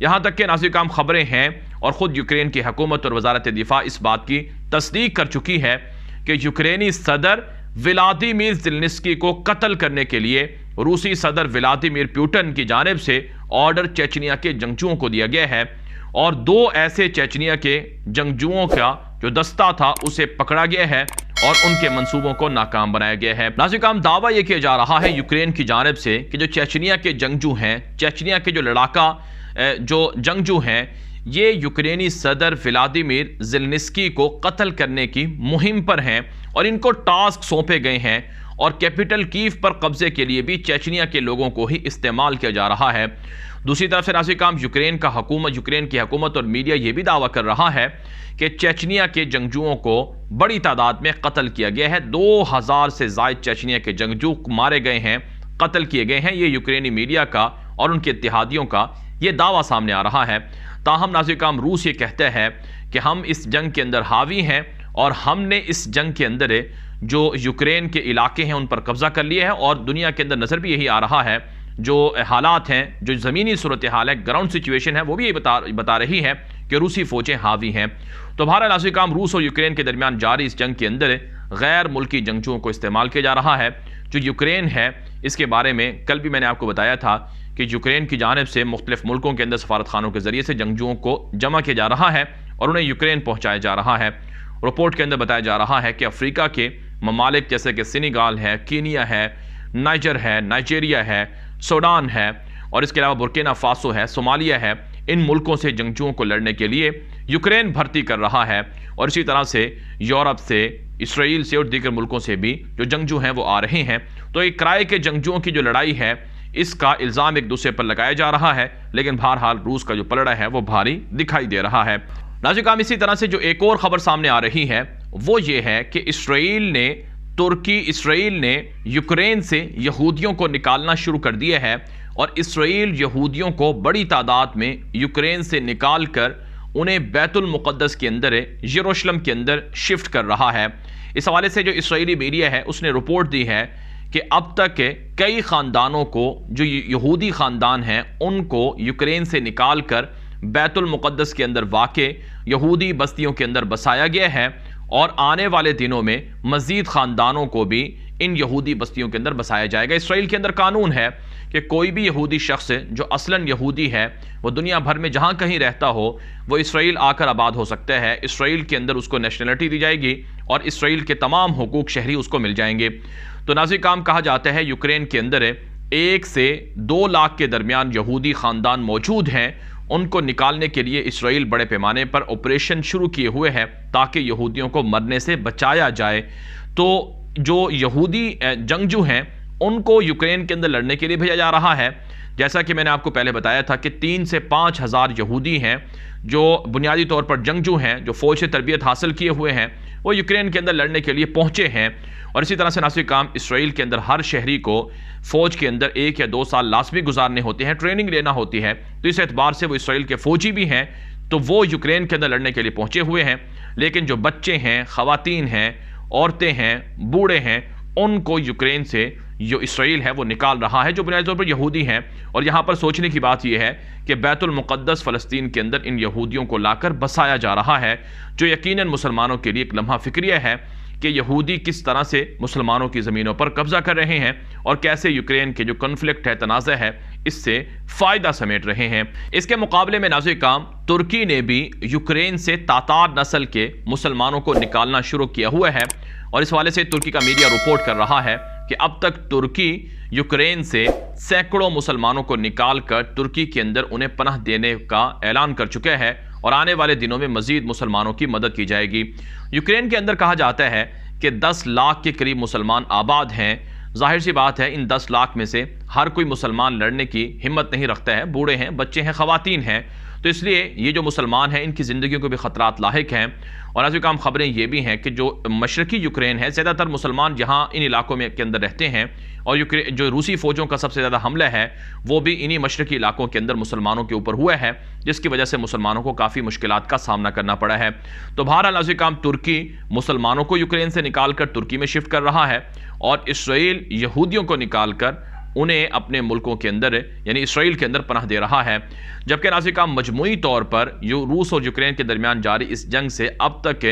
یہاں تک کہ ناظرین کرام خبریں ہیں اور خود یوکرین کی حکومت اور وزارت دفاع اس بات کی تصدیق کر چکی ہے کہ یوکرینی صدر ولادیمیر زیلنسکی کو قتل کرنے کے لیے روسی صدر ولادیمیر پوٹن کی جانب سے آرڈر چیچنیا کے جنگجوؤں کو دیا گیا ہے، اور 2 ایسے چیچنیا کے جنگجوؤں کا جو دستہ تھا اسے پکڑا گیا ہے اور ان کے منصوبوں کو ناکام بنایا گیا ہے۔ ناظرین کرام دعویٰ یہ کیا جا رہا ہے یوکرین کی جانب سے کہ جو چیچنیا کے جنگجو ہیں، چیچنیا کے جو لڑاکا جو جنگجو ہیں، یہ یوکرینی صدر ولادیمیر زیلنسکی کو قتل کرنے کی مہم پر ہیں اور ان کو ٹاسک سونپے گئے ہیں، اور کیپٹل کیف پر قبضے کے لیے بھی چیچنیا کے لوگوں کو ہی استعمال کیا جا رہا ہے۔ دوسری طرف سے ناظرین کرام یوکرین کی حکومت اور میڈیا یہ بھی دعویٰ کر رہا ہے کہ چیچنیا کے جنگجوؤں کو بڑی تعداد میں قتل کیا گیا ہے، 2000 سے زائد چیچنیا کے جنگجو مارے گئے ہیں، قتل کیے گئے ہیں۔ یہ یوکرینی میڈیا کا اور ان کے اتحادیوں کا یہ دعویٰ سامنے آ رہا ہے۔ تاہم ناظرین کرام روس یہ کہتا ہے کہ ہم اس جنگ کے اندر حاوی ہیں اور ہم نے اس جنگ کے اندر جو یوکرین کے علاقے ہیں ان پر قبضہ کر لیا ہے، اور دنیا کے اندر نظر بھی یہی آ رہا ہے، جو حالات ہیں، جو زمینی صورتحال ہے، گراؤنڈ سچویشن ہے، وہ بھی یہ بتا رہی ہے کہ روسی فوجیں حاوی ہیں۔ تو بہرحال ناظرین کرام روس اور یوکرین کے درمیان جاری اس جنگ کے اندر غیر ملکی جنگجوؤں کو استعمال کیا جا رہا ہے۔ جو یوکرین ہے اس کے بارے میں کل بھی میں نے آپ کو بتایا تھا کہ یوکرین کی جانب سے مختلف ملکوں کے اندر سفارت خانوں کے ذریعے سے جنگجوؤں کو جمع کیا جا رہا ہے اور انہیں یوکرین پہنچایا جا رہا ہے۔ رپورٹ کے اندر بتایا جا رہا ہے کہ افریقہ کے ممالک جیسے کہ سینیگال ہے، کینیا ہے، نائجر ہے، نائجیریا ہے، سوڈان ہے، اور اس کے علاوہ برکینا فاسو ہے، صومالیہ ہے، ان ملکوں سے جنگجوؤں کو لڑنے کے لیے یوکرین بھرتی کر رہا ہے، اور اسی طرح سے یورپ سے، اسرائیل سے اور دیگر ملکوں سے بھی جو جنگجو ہیں وہ آ رہے ہیں۔ تو ایک کرائے کے جنگجوؤں کی جو لڑائی ہے اس کا الزام ایک دوسرے پر لگایا جا رہا ہے، لیکن بہرحال روس کا جو پلڑا ہے وہ بھاری دکھائی دے رہا ہے۔ ناظرین کرام اسی طرح سے جو ایک اور خبر سامنے آ رہی ہے وہ یہ ہے کہ اسرائیل نے یوکرین سے یہودیوں کو نکالنا شروع کر دیا ہے، اور اسرائیل یہودیوں کو بڑی تعداد میں یوکرین سے نکال کر انہیں بیت المقدس کے اندر، یروشلم کے اندر شفٹ کر رہا ہے۔ اس حوالے سے جو اسرائیلی میڈیا ہے اس نے رپورٹ دی ہے کہ اب تک کئی خاندانوں کو، جو یہودی خاندان ہیں، ان کو یوکرین سے نکال کر بیت المقدس کے اندر واقع یہودی بستیوں کے اندر بسایا گیا ہے، اور آنے والے دنوں میں مزید خاندانوں کو بھی ان یہودی بستیوں کے اندر بسایا جائے گا۔ اسرائیل کے اندر قانون ہے کہ کوئی بھی یہودی شخص جو اصلاً یہودی ہے وہ دنیا بھر میں جہاں کہیں رہتا ہو وہ اسرائیل آ کر آباد ہو سکتا ہے، اسرائیل کے اندر اس کو نیشنلٹی دی جائے گی اور اسرائیل کے تمام حقوق شہری اس کو مل جائیں گے۔ تو ناظرین کرام کہا جاتا ہے یوکرین کے اندر 1 سے 2 لاکھ کے درمیان یہودی خاندان موجود ہیں، ان کو نکالنے کے لیے اسرائیل بڑے پیمانے پر آپریشن شروع کیے ہوئے ہے تاکہ یہودیوں کو مرنے سے بچایا جائے۔ تو جو یہودی جنگجو ہیں ان کو یوکرین کے اندر لڑنے کے لیے بھیجا جا رہا ہے۔ جیسا کہ میں نے آپ کو پہلے بتایا تھا کہ 3 سے 5 ہزار یہودی ہیں جو بنیادی طور پر جنگجو ہیں، جو فوج سے تربیت حاصل کیے ہوئے ہیں، وہ یوکرین کے اندر لڑنے کے لیے پہنچے ہیں۔ اور اسی طرح سے ناظرین کرام اسرائیل کے اندر ہر شہری کو فوج کے اندر 1 یا 2 سال لازمی گزارنے ہوتے ہیں، ٹریننگ لینا ہوتی ہے، تو اس اعتبار سے وہ اسرائیل کے فوجی بھی ہیں، تو وہ یوکرین کے اندر لڑنے کے لیے پہنچے ہوئے ہیں۔ لیکن جو بچے ہیں، خواتین ہیں، عورتیں ہیں، بوڑھے ہیں، ان کو یوکرین سے جو اسرائیل ہے وہ نکال رہا ہے، جو بنیادی طور پر یہودی ہیں۔ اور یہاں پر سوچنے کی بات یہ ہے کہ بیت المقدس فلسطین کے اندر ان یہودیوں کو لا کر بسایا جا رہا ہے، جو یقیناً مسلمانوں کے لیے ایک لمحہ فکریہ ہے کہ یہودی کس طرح سے مسلمانوں کی زمینوں پر قبضہ کر رہے ہیں اور کیسے یوکرین کے جو کنفلکٹ ہے، تنازع ہے، اس سے فائدہ سمیٹ رہے ہیں۔ اس کے مقابلے میں ناظرین کرام ترکی نے بھی یوکرین سے تاتار نسل کے مسلمانوں کو نکالنا شروع کیا ہوا ہے، اور اس حوالے سے ترکی کا میڈیا رپورٹ کر رہا ہے کہ اب تک ترکی یوکرین سے سینکڑوں مسلمانوں کو نکال کر ترکی کے اندر انہیں پناہ دینے کا اعلان کر چکا ہے، اور آنے والے دنوں میں مزید مسلمانوں کی مدد کی جائے گی۔ یوکرین کے اندر کہا جاتا ہے کہ 10 لاکھ کے قریب مسلمان آباد ہیں۔ ظاہر سی بات ہے ان 10 لاکھ میں سے ہر کوئی مسلمان لڑنے کی ہمت نہیں رکھتا ہے، بوڑھے ہیں، بچے ہیں، خواتین ہیں، تو اس لیے یہ جو مسلمان ہیں ان کی زندگیوں کو بھی خطرات لاحق ہیں۔ اور ناظرین کرام خبریں یہ بھی ہیں کہ جو مشرقی یوکرین ہے، زیادہ تر مسلمان جہاں ان علاقوں میں کے اندر رہتے ہیں، اور جو روسی فوجوں کا سب سے زیادہ حملہ ہے وہ بھی انہی مشرقی علاقوں کے اندر مسلمانوں کے اوپر ہوا ہے، جس کی وجہ سے مسلمانوں کو کافی مشکلات کا سامنا کرنا پڑا ہے۔ تو بہرحال ناظرین کرام ترکی مسلمانوں کو یوکرین سے نکال کر ترکی میں شفٹ کر رہا ہے، اور اسرائیل یہودیوں کو نکال کر انہیں اپنے ملکوں کے اندر یعنی اسرائیل کے اندر پناہ دے رہا ہے۔ جبکہ ناظرین کرام مجموعی طور پر روس اور یوکرین کے درمیان جاری اس جنگ سے اب تک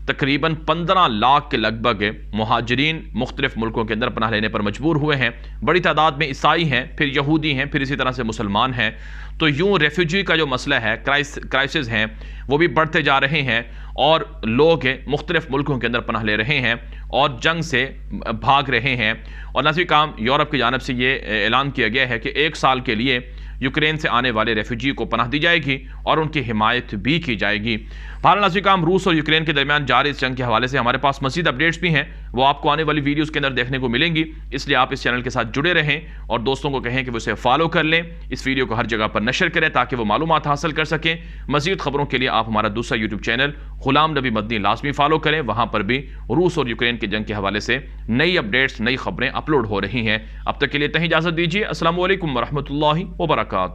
تقریباً 15 لاکھ کے لگ بھگ مہاجرین مختلف ملکوں کے اندر پناہ لینے پر مجبور ہوئے ہیں۔ بڑی تعداد میں عیسائی ہیں، پھر یہودی ہیں، پھر اسی طرح سے مسلمان ہیں۔ تو یوں ریفیوجی کا جو مسئلہ ہے، کرائسس ہیں، وہ بھی بڑھتے جا رہے ہیں اور لوگ مختلف ملکوں کے اندر پناہ لے رہے ہیں اور جنگ سے بھاگ رہے ہیں۔ اور ناظرین کرام یورپ کی جانب سے یہ اعلان کیا گیا ہے کہ 1 سال کے لیے یوکرین سے آنے والے ریفیوجی کو پناہ دی جائے گی اور ان کی حمایت بھی کی جائے گی۔ بہرحال ناظرین کرام روس اور یوکرین کے درمیان جاری اس جنگ کے حوالے سے ہمارے پاس مزید اپڈیٹس بھی ہیں، وہ آپ کو آنے والی ویڈیوز کے اندر دیکھنے کو ملیں گی، اس لیے آپ اس چینل کے ساتھ جڑے رہیں اور دوستوں کو کہیں کہ وہ اسے فالو کر لیں، اس ویڈیو کو ہر جگہ پر نشر کریں تاکہ وہ معلومات حاصل کر سکیں۔ مزید خبروں کے لیے آپ ہمارا دوسرا یوٹیوب چینل غلام نبی مدنی لازمی فالو کریں، وہاں پر بھی روس اور یوکرین کے جنگ کے حوالے سے نئی اپڈیٹس، نئی خبریں اپلوڈ ہو رہی ہیں۔ اب تک کے لیے اتنی اجازت دیجیے۔ السلام علیکم ورحمۃ اللہ وبرکاتہ۔